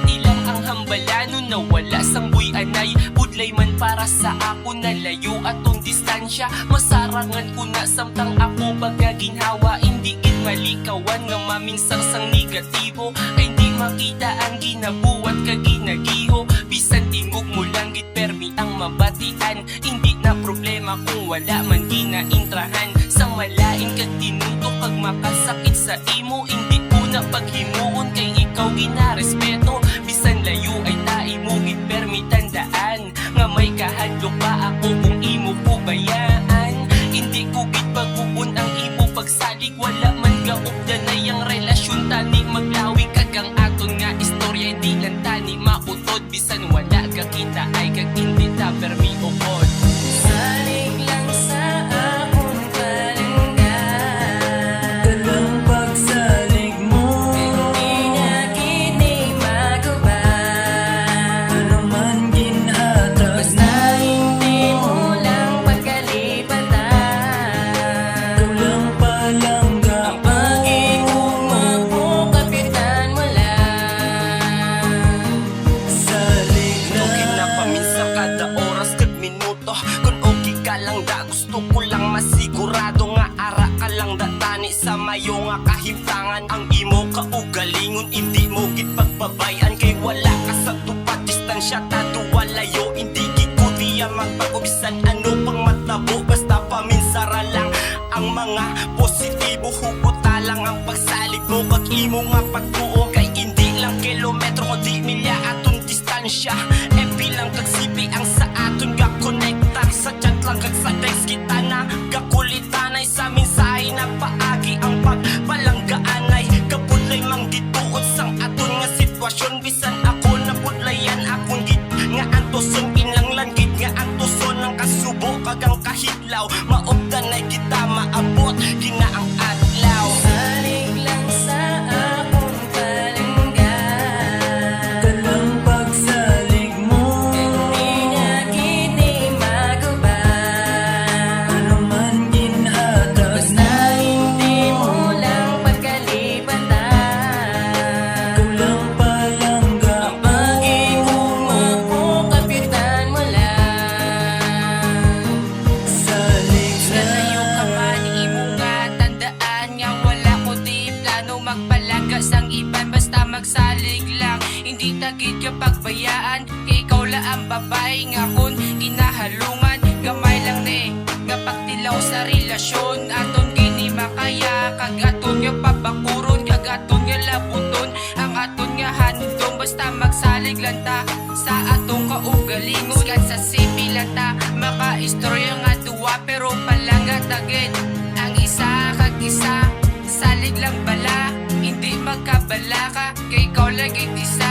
Dati lang ang hambalano na wala samboy anay. Budlay man para sa ako na layo atong distansya. Masarangan ko na samtang ako baga ginhawa. Hindi gid malikawan nga maminsang sang negatibo. Ay hindi makita ang ginabuhat ka ginagiho. Bisan tingog mo lang gid permi ang mabatian. Hindi na problema kung wala man ginaintrahan. Sa malain kag tinutok kag makasakit sa imo. Hindi ko na paghimuon kay ikaw ginarespeto. Bisan layo ay tae mo gid permi tandaan nga may kahadlok pa ako kung imo ko bayaan. Hindi ko gid pagpupun ang imo pagsalig. Wala man gaupdan na yang relasyon tani maglawi kag ang aton nga istorya. Di lang tani mautod bisan wala ka kita ay kag hindi ta permi ukod. Salig lang sa akong palangga, Talang pagsalig mo, hindi na kini maguba. ano man ginhatag Basta hindi mo lang pagkalipatan. ikaw lang palangga Ang pag-ikuma ko, kapitan mo lang. Salig Okay na lang paminsan kada oras kag minuto. Kung okay ka lang da gusto ko lang masigurado nga ara ka lang da tani sa mayo nga kahimtangan. Ang imo kaugalingon hindi mo gid pagbabayan. Kay wala ka sa tupad distansya tado walayo. Hindi gid ko diya magpag-ubisan ano pang matabo. Basta paminsara lang ang mga positibo. Hugot lang ang pagsalig mo kag imo nga pagtuo. Kay hindi lang kilometro kundi milya aton distansya. FB lang kag CP ang sa aton ga connecta. Sa chat lang kag sa text kita na gakulitanay. Sa mensahe nagpaagi ang pagpalanggaanay. Kapudlay mang gituod sang aton nga sitwasyon. Bisan ako napudlayan akong git nga antoson. Inanglan git nga antoson ang kasubo kag ang kahitlaw. Maobdanay kita maabot ginaang adlaw. Salig lang sa akong palangga, Talang pagsalig mo, hindi na kini maguba. ano man ginhatag Basta hindi mo lang pagkalipatan. ikaw lang palangga Ang pag-ikuma ko, kapitan mo lang. Salig Sa layo ka man, imo nga tandaan nga wala ko di plano magpalagas ang iban basta magsalig lang. Hindi tagid ka pagbayaan, kay ikaw la ang babae nga kun ginahalungan. Gamay lang ni nga pagtilaw sa relasyon aton gini makaya kag aton nga pabakuron kag aton nga labuton ang aton nga handom basta magsalig lang ta sa atong kaugalingon kan sa sipi lang ta makaistorya nga duwa pero palangga tagid ang isa kag isa salig lang bala hindi magkabala ka kay ikaw lagi isa